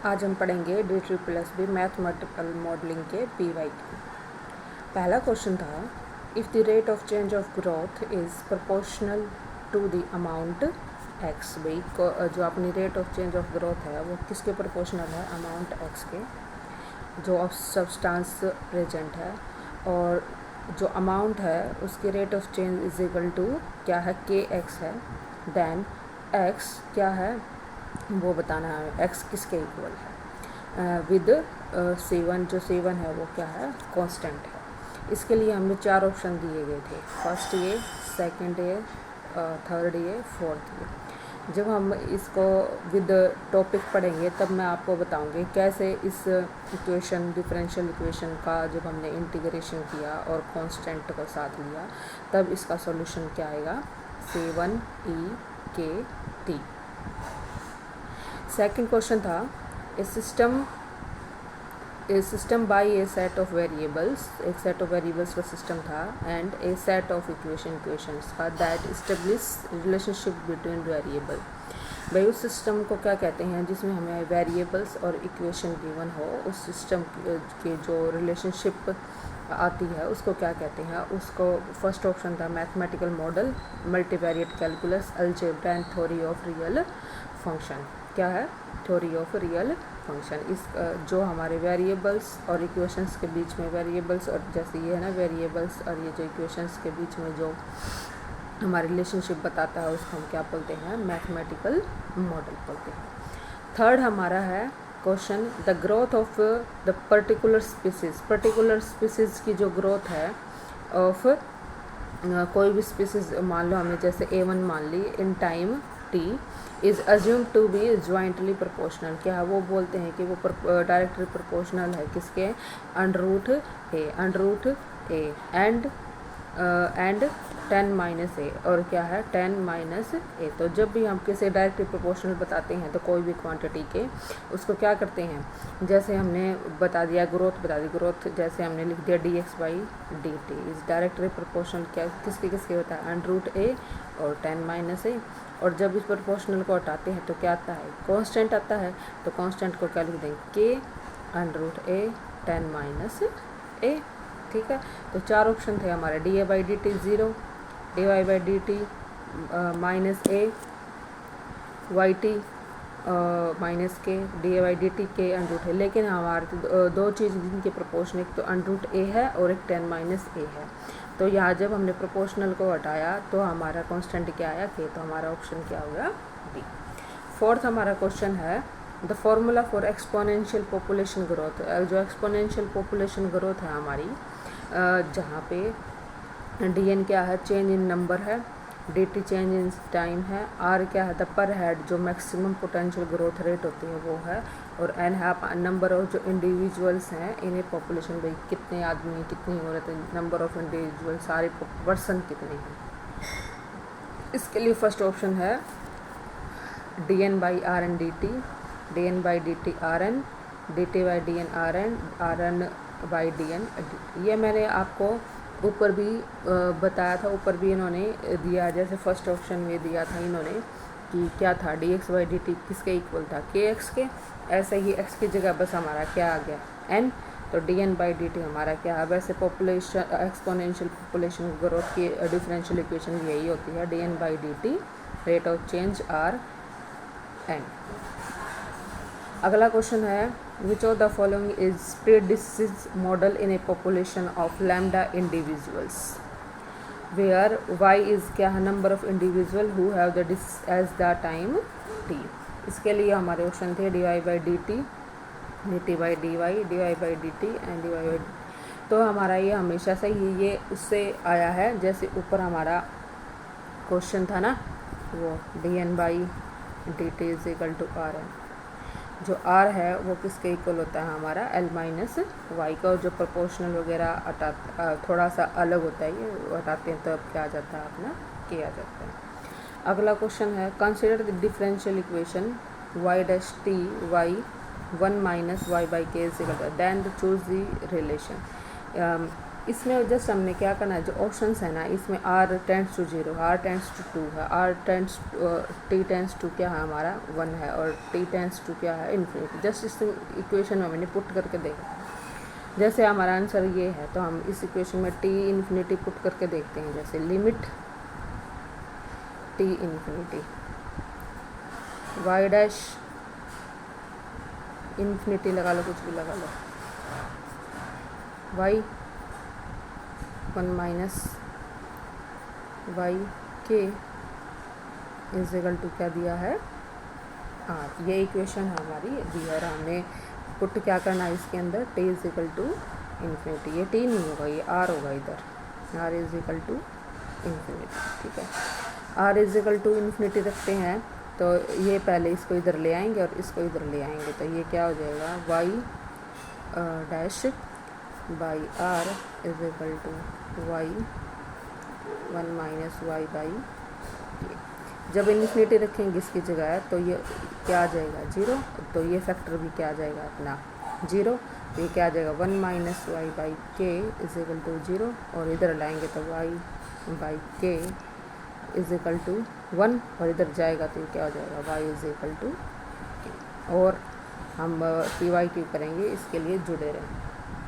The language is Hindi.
आज हम पढ़ेंगे D++ मैथमेटिकल मॉडलिंग के PY की। पहला क्वेश्चन था, if the rate of change of growth is proportional to the amount x। भाई जो अपनी rate of change of growth है वो किसके प्रोपोर्शनल है? अमाउंट x के, जो ऑफ सब्सटेंस प्रेजेंट है, और जो अमाउंट है उसकी rate of change is equal to क्या है? kx है। देन x क्या है वो बताना है, x किसके इक्वल है? विद C1, जो C1 है वो क्या है? कांस्टेंट है। इसके लिए हमें 4 ऑप्शन दिए गए थे, फर्स्ट ये, सेकंड ये, थर्ड ये, फोर्थ ये। जब हम इसको विद टॉपिक पढ़ेंगे तब मैं आपको बताऊंगी कैसे इस इक्वेशन, डिफरेंशियल इक्वेशन का जब हमने इंटीग्रेशन किया और कांस्टेंट को साथ लिया तब इसका सॉल्यूशन क्या आएगा? C1e_k_t। सेकंड क्वेश्चन था, a system by a set of variables, एक सेट ऑफ वेरिएबल्स का सिस्टम था, and a set of equations का that establish relationship between variable. भाई उस सिस्टम को क्या कहते हैं जिसमें हमें वेरिएबल्स और इक्वेशन गिवन हो, उस सिस्टम के जो रिलेशनशिप आती है उसको क्या कहते हैं? उसको फर्स्ट ऑप्शन था mathematical model, multivariate calculus, algebra and theory of real function. क्या है? Theory of real function. इस जो हमारे वेरिएबल्स और इक्वेशंस के बीच में, वेरिएबल्स और जैसे ये है ना वेरिएबल्स और ये जो इक्वेशंस के बीच में जो हमारा रिलेशनशिप बताता है उसको हम क्या बोलते हैं? मैथमेटिकल मॉडल बोलते हैं। थर्ड हमारा है question, the growth of the particular species. Particular species की जो ग्रोथ है ऑफ कोई भी स्पीसीज, मान लो हमने जैसे A1 मान ली, in time t is assume to be jointly proportional. क्या है? वो बोलते हैं कि वो डायरेक्टली प्रोपोर्शनल है किसके? Under root A and 10 - a, और क्या है? 10 - a। तो जब भी हम किसी डायरेक्टली प्रोपोर्शनल बताते हैं तो कोई भी क्वांटिटी के, उसको क्या करते हैं? जैसे हमने बता दिया ग्रोथ, बता दी ग्रोथ, जैसे हमने लिख दिया dx/dt इज डायरेक्टली प्रोपोर्शनल क्या किसके किसके होता है? अंडर रूट a और 10 - a। और जब इस प्रोपोर्शनल को हटाते हैं तो क्या आता है? कांस्टेंट आता है। तो कांस्टेंट को क्या लिख देंगे? k under root a 10 - a। ठीक है, तो 4 ऑप्शन थे हमारे, da/dt 0, dy/dt -a, yt -k, da/dt k under root है। लेकिन हमारे दो चीज़ जिनके प्रोपोर्शन, एक तो अंडर रूट a है और एक 10 - a है। तो यहाँ जब हमने प्रोपोर्शनल को हटाया तो हमारा कांस्टेंट क्या आया? k। तो हमारा ऑप्शन क्या हो गया? डी। फोर्थ हमारा क्वेश्चन है, the formula for exponential population growth. जो एक्सपोनेंशियल पॉपुलेशन ग्रोथ है हमारी, जहाँ पे dn क्या है? चेंज इन नंबर है, dt चेंज इन टाइम है, r क्या है? द पर हेड जो मैक्सिमम पोटेंशियल ग्रोथ रेट होती है वो है, और n है नंबर ऑफ जो इंडिविजुअल्स हैं इन्हें पॉपुलेशन, भाई कितने आदमी, कितनी औरत, नंबर ऑफ इंडिविजुअल, सारे पर्सन कितने हैं। इसके लिए फर्स्ट ऑप्शन है dn/rn dt, dn/dt rn, dt/dn rn, rn/dn dt। ये मैंने आपको ऊपर भी बताया था, ऊपर भी इन्होंने दिया, जैसे फर्स्ट ऑप्शन में दिया था इन्होंने कि क्या था? dx/dt किसके इक्वल था? kx के। ऐसे ही x की जगह बस हमारा क्या आ गया? n। तो dn/dt हमारा क्या है? वैसे पॉपुलेशन, एक्सपोनेंशियल पॉपुलेशन ग्रोथ की डिफरेंशियल इक्वेशन यही होती है, dn/dt rate of change r n। अगला क्वेश्चन है, which of the following is predisease model in a population of lambda individuals, where y is क्या है? Number of individual who have the disease the time t। इसके लिए हमारे ऑप्शन थे dy/dt, dt/dy, dy/dt and dy/dt। तो हमारा ये हमेशा से ही ये उससे आया है, जैसे ऊपर हमारा क्वेश्चन था ना वो dn/dt is equal to rn। जो r है वो किसके इक्वल होता है? हमारा l - y का। जो प्रोपोर्शनल वगैरह थोड़ा सा अलग होता है, ये हटाते हैं तो अब क्या आ जाता है? अपना k आ जाता है। अगला क्वेश्चन है, consider the differential equation y' y 1 - y/k is equal to, then choose the relation. इसमें जस्ट हमने क्या करना है, जो ऑप्शंस है ना, इसमें r tends to 0, r tends to 2 है, t टेंड्स टू क्या है हमारा 1 है, और t टेंड्स टू क्या है इन्फिनिटी। जस्ट इस इक्वेशन में मैंने पुट करके देखा, जैसे हमारा आंसर ये है तो हम इस इक्वेशन में t इन्फिनिटी पुट करके देखते हैं। जैसे limit t infinity y dash infinity लगा लो, कुछ भी लगा लो, y 1 माइनस वाई के इज इक्वल टू क्या दिया है r। ये इक्वेशन हमारी दी है और हमने पुट क्या करना है इसके अंदर, t is equal to infinity. ये t नहीं होगा, ये r होगा इधर, r is equal to infinity. ठीक है, r is equal to infinity रखते हैं तो ये पहले इसको इधर ले आएंगे और इसको इधर ले आएंगे, तो ये क्या हो जाएगा y dash by r is equal to y 1 minus y by k. जब इन्फिनिटी रखेंगे इसकी जगह तो ये क्या आ जाएगा 0, तो ये फैक्टर भी क्या आ जाएगा अपना 0, तो ये क्या आ जाएगा 1 माइनस वाई बाई के इज इक्वल टू 0, और इधर लाएंगे तो y बाई के इज इक्वल टू 1, और इधर जाएगा तो ये क्या हो जाएगा y इज इक्वल टू के। और हम PYQ करेंगे, इसके लिए जुड़े रहें।